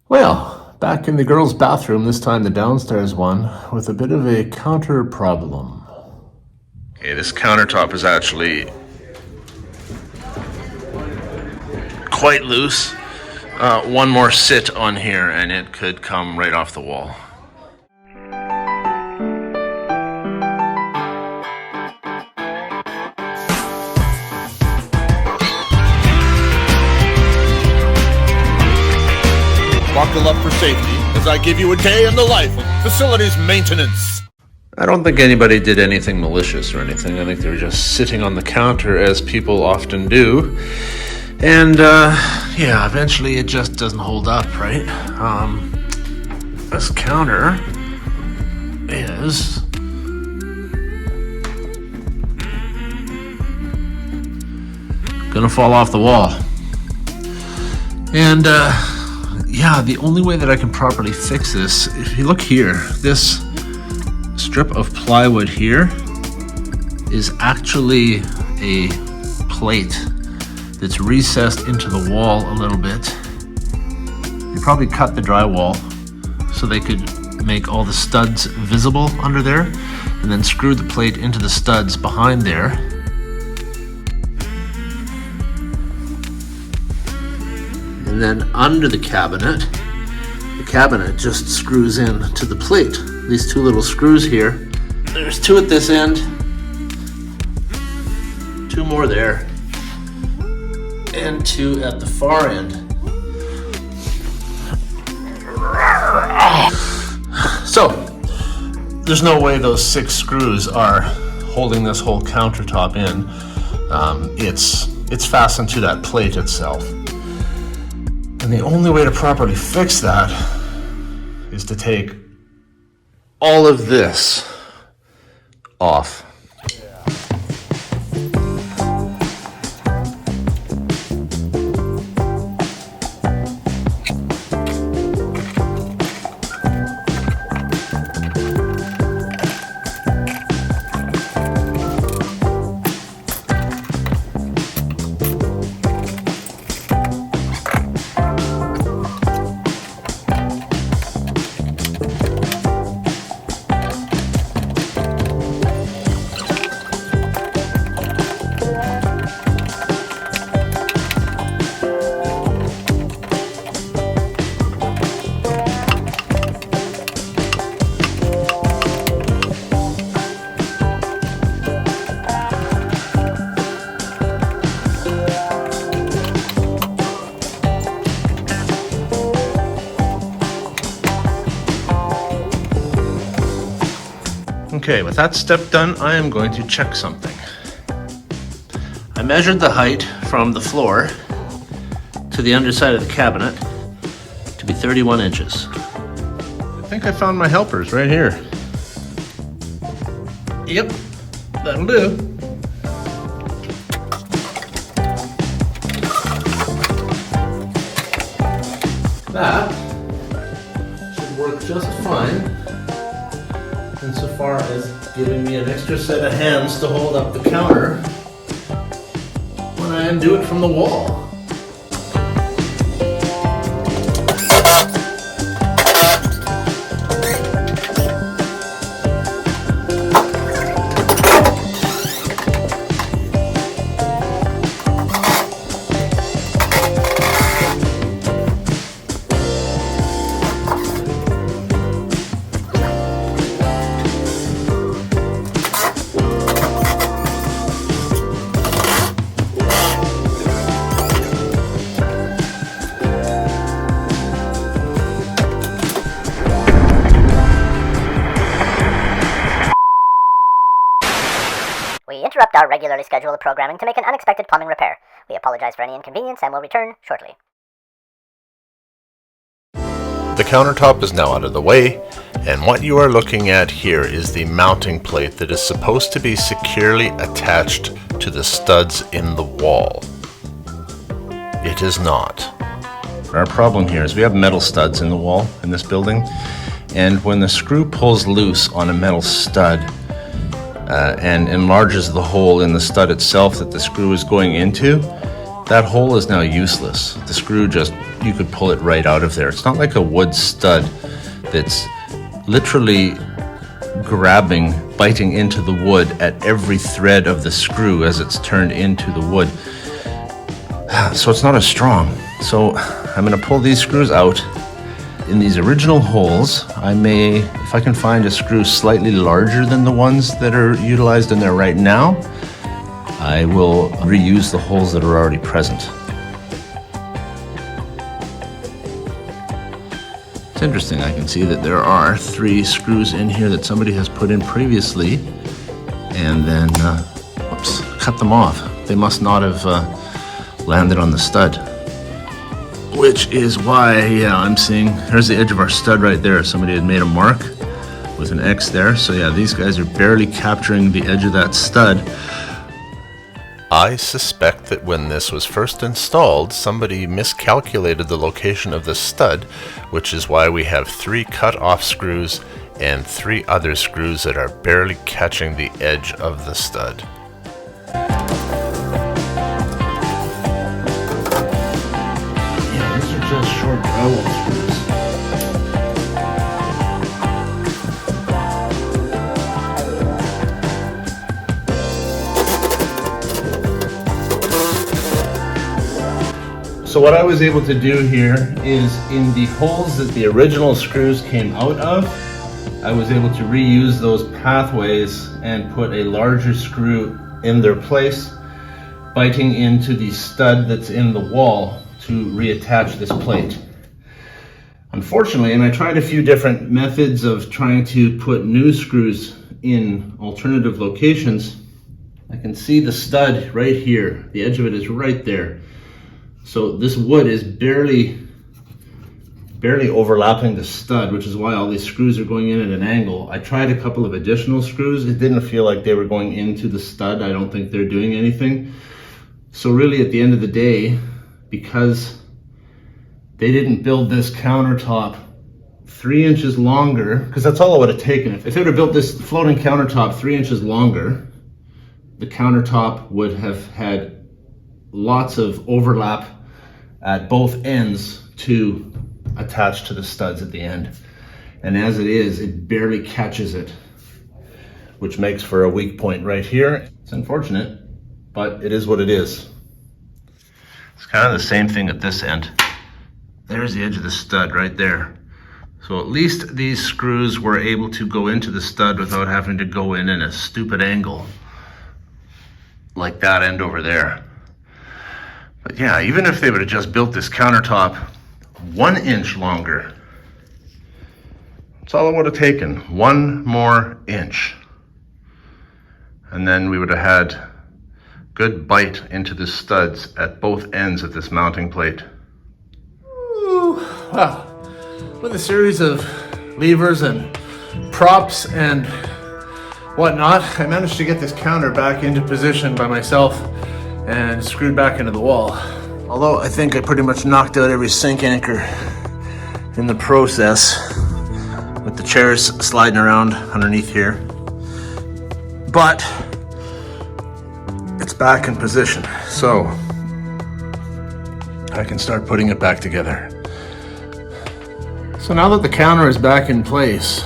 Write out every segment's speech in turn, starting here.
Well, back in the girls' bathroom, this time the downstairs one, with a bit of a counter problem. Okay, this countertop is actually quite loose. One more sit on here and it could come right off the wall. Buckle up for safety as I give you a day in the life of facilities maintenance. I don't think anybody did anything malicious or anything. I think they were just sitting on the counter as people often do. And yeah, eventually it just doesn't hold up, right? This counter is gonna fall off the wall. And yeah, the only way that I can properly fix this, if you look here, this strip of plywood here is actually a plate that's recessed into the wall a little bit. They probably cut the drywall so they could make all the studs visible under there, and then screw the plate into the studs behind there. And then under the cabinet just screws in to the plate. These two little screws here. There's two at this end, two more there, and two at the far end. So, there's no way those 6 screws are holding this whole countertop in. It's fastened to that plate itself. And the only way to properly fix that is to take all of this off. Okay, with that step done, I am going to check something. I measured the height from the floor to the underside of the cabinet to be 31 inches. I think I found my helpers right here. Yep, that'll do. That should work just fine, insofar as giving me an extra set of hands to hold up the counter when I undo it from the wall. We interrupt our regularly scheduled programming to make an unexpected plumbing repair. We apologize for any inconvenience and will return shortly. The countertop is now out of the way, and what you are looking at here is the mounting plate that is supposed to be securely attached to the studs in the wall. It is not. Our problem here is we have metal studs in the wall in this building, and when the screw pulls loose on a metal stud and enlarges the hole in the stud itself that the screw is going into, that hole is now useless. The screw just, you could pull it right out of there. It's not like a wood stud that's literally grabbing, biting into the wood at every thread of the screw as it's turned into the wood. So it's not as strong. So I'm gonna pull these screws out. In these original holes, I may, if I can find a screw slightly larger than the ones that are utilized in there right now, I will reuse the holes that are already present. It's interesting, I can see that there are 3 screws in here that somebody has put in previously and then, whoops, cut them off. They must not have landed on the stud. Which is why, yeah, I'm seeing, there's the edge of our stud right there. Somebody had made a mark with an X there. So yeah, these guys are barely capturing the edge of that stud. I suspect that when this was first installed, somebody miscalculated the location of the stud, which is why we have 3 cut-off screws and 3 other screws that are barely catching the edge of the stud. Just short drywall screws. So what I was able to do here is in the holes that the original screws came out of, I was able to reuse those pathways and put a larger screw in their place, biting into the stud that's in the wall to reattach this plate. Unfortunately, and I tried a few different methods of trying to put new screws in alternative locations, I can see the stud right here. The edge of it is right there. So this wood is barely overlapping the stud, which is why all these screws are going in at an angle. I tried a couple of additional screws. It didn't feel like they were going into the stud. I don't think they're doing anything. So really at the end of the day, because they didn't build this countertop 3 inches longer, because that's all it would have taken. If they would have built this floating countertop 3 inches longer, the countertop would have had lots of overlap at both ends to attach to the studs at the end. And as it is, it barely catches it, which makes for a weak point right here. It's unfortunate, but it is what it is. It's kind of the same thing at this end. There's the edge of the stud right there. So at least these screws were able to go into the stud without having to go in a stupid angle like that end over there. But yeah, even if they would have just built this countertop 1 inch longer, that's all it would have taken, 1 more inch. And then we would have had good bite into the studs at both ends of this mounting plate. Ooh, wow. With a series of levers and props and whatnot, I managed to get this counter back into position by myself and screwed back into the wall. Although I think I pretty much knocked out every sink anchor in the process with the chairs sliding around underneath here. But it's back in position, so I can start putting it back together. So now that the counter is back in place,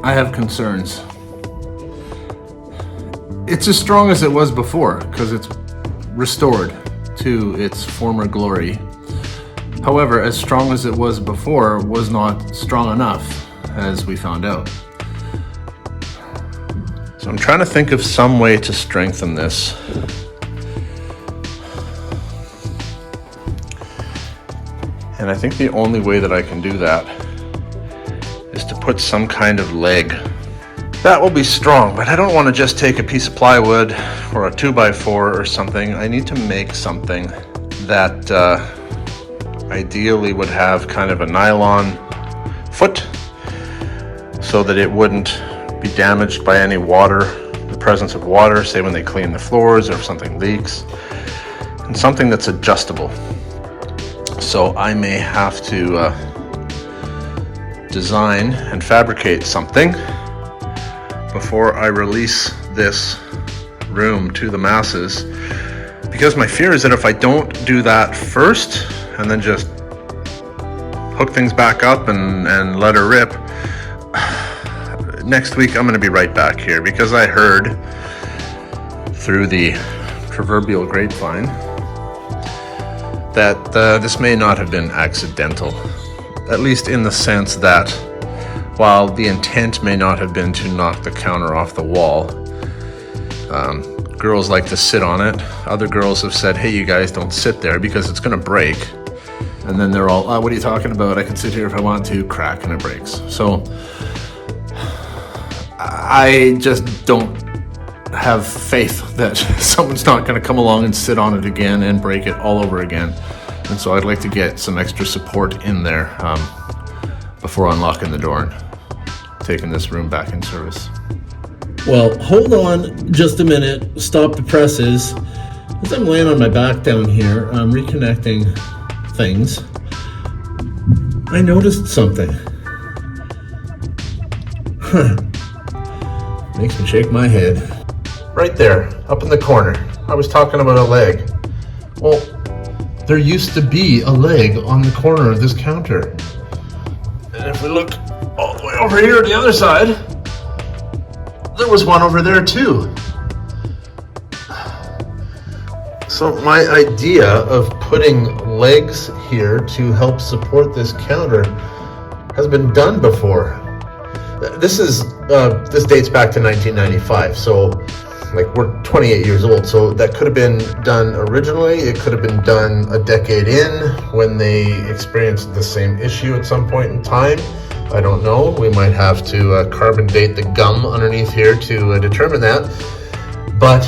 I have concerns. It's as strong as it was before because it's restored to its former glory. However, as strong as it was before was not strong enough, as we found out. So I'm trying to think of some way to strengthen this. And I think the only way that I can do that is to put some kind of leg. That will be strong, but I don't want to just take a piece of plywood or a 2x4 or something. I need to make something that ideally would have kind of a nylon foot so that it wouldn't be damaged by any water, the presence of water, say when they clean the floors or if something leaks, and something that's adjustable. So I may have to design and fabricate something before I release this room to the masses, because my fear is that if I don't do that first and then just hook things back up and let her rip, next week I'm going to be right back here, because I heard through the proverbial grapevine that this may not have been accidental, at least in the sense that while the intent may not have been to knock the counter off the wall, girls like to sit on it. Other girls have said, hey, you guys don't sit there because it's going to break. And then they're all, what are you talking about? I can sit here if I want to, crack, and it breaks. So I just don't have faith that someone's not going to come along and sit on it again and break it all over again. And so I'd like to get some extra support in there before unlocking the door and taking this room back in service. Well, hold on just a minute. Stop the presses. As I'm laying on my back down here, I'm reconnecting things. I noticed something. Makes me shake my head. Right there, up in the corner. I was talking about a leg. Well, there used to be a leg on the corner of this counter. And if we look all the way over here to the other side, there was one over there too. So my idea of putting legs here to help support this counter has been done before. This dates back to 1995, so like we're 28 years old, so that could have been done originally. It could have been done a decade in when they experienced the same issue at some point in time. I don't know. We might have to carbon date the gum underneath here to determine that. But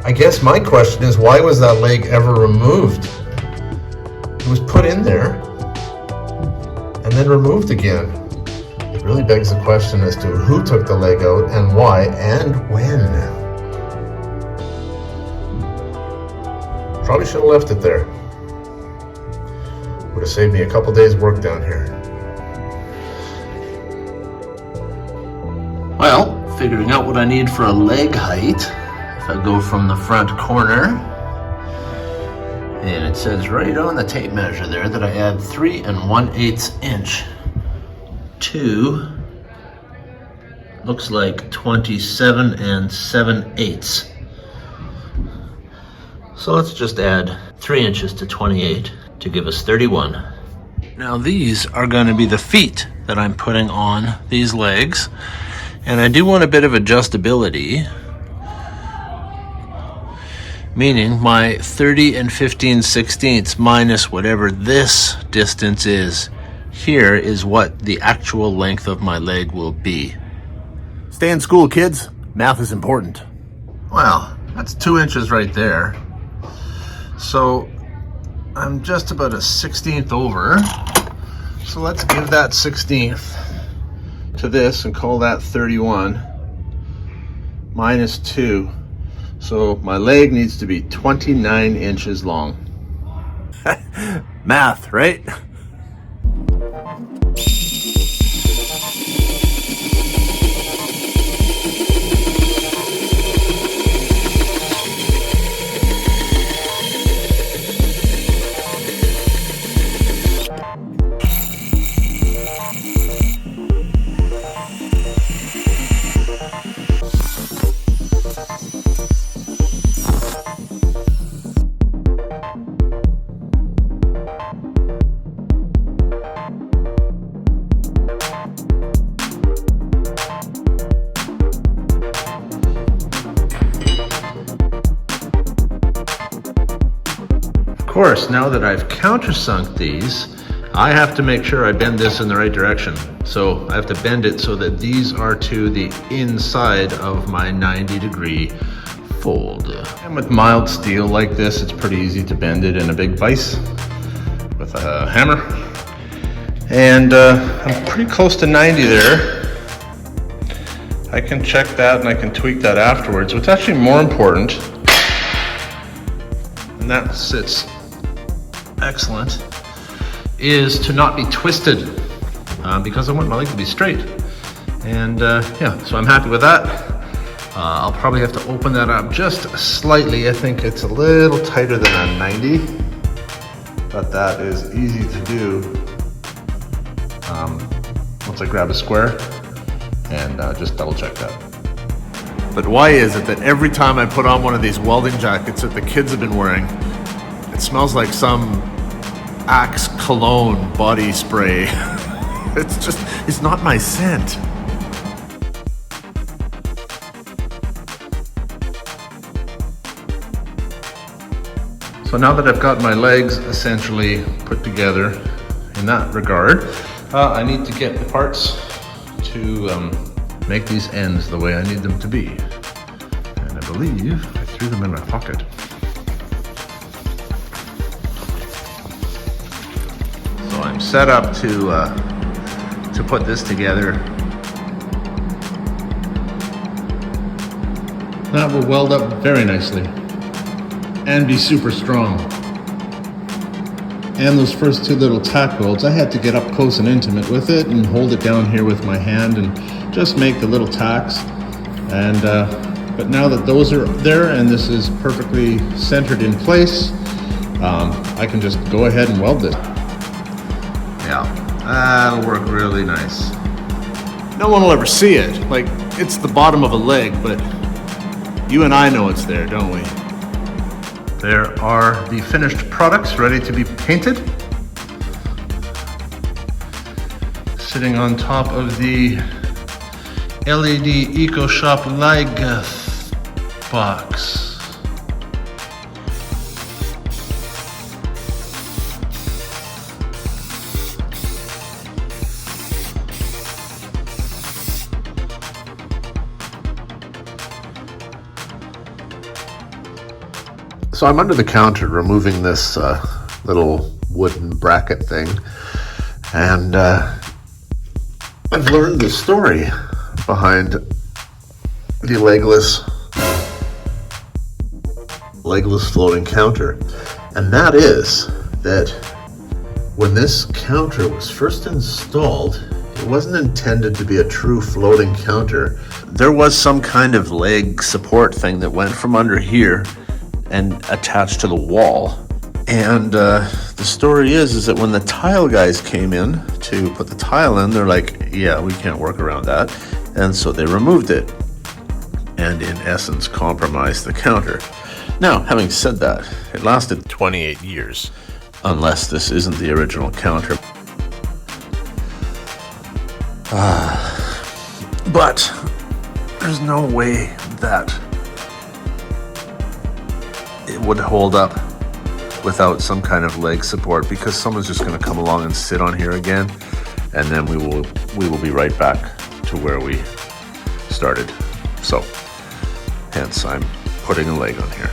I guess my question is, why was that leg ever removed? It was put in there and then removed again. It really begs the question as to who took the leg out and why and when. Probably should have left it there. Would have saved me a couple days work down here. Well, figuring out what I need for a leg height, if I go from the front corner, and it says right on the tape measure there that I add 3 1/8 inch to, looks like 27 7/8. So let's just add 3 inches to 28 to give us 31. Now these are going to be the feet that I'm putting on these legs. And I do want a bit of adjustability, meaning my 30 15/16 minus whatever this distance is here is what the actual length of my leg will be. Stay in school, kids. Math is important. Well, that's 2 inches right there. So I'm just about a 1/16 over. So let's give that 1/16 to this and call that 31 minus 2. So my leg needs to be 29 inches long. Math, right? Of course, now that I've countersunk these, I have to make sure I bend this in the right direction. So I have to bend it so that these are to the inside of my 90-degree fold. And with mild steel like this, it's pretty easy to bend it in a big vise with a hammer. And I'm pretty close to 90 there. I can check that and I can tweak that afterwards. What's actually more important, and that sits excellent, is to not be twisted because I want my leg to be straight. And yeah, so I'm happy with that. I'll probably have to open that up just slightly. I think it's a little tighter than a 90, but that is easy to do once I grab a square and just double check that. But why is it that every time I put on one of these welding jackets that the kids have been wearing, it smells like some Axe cologne body spray? It's not my scent. So now that I've got my legs essentially put together in that regard, I need to get the parts to make these ends the way I need them to be. And I believe I threw them in my pocket. So I'm set up to put this together. That will weld up very nicely and be super strong. And those first two little tack welds, I had to get up close and intimate with it and hold it down here with my hand and just make the little tacks. And but now that those are there and this is perfectly centered in place, I can just go ahead and weld it. Yeah, that'll work really nice. No one will ever see it. Like, it's the bottom of a leg, but you and I know it's there, don't we? There are the finished products ready to be painted. Sitting on top of the LED EcoShop Light box. So I'm under the counter removing this little wooden bracket thing, and I've learned the story behind the legless floating counter, and that is that when this counter was first installed, it wasn't intended to be a true floating counter. There was some kind of leg support thing that went from under here and attached to the wall. And the story is that when the tile guys came in to put the tile in, they're like, yeah, we can't work around that. And so they removed it and in essence compromised the counter. Now, having said that, it lasted 28 years, unless this isn't the original counter. But there's no way that it would hold up without some kind of leg support, because someone's just going to come along and sit on here again, and then we will be right back to where we started. So hence I'm putting a leg on here.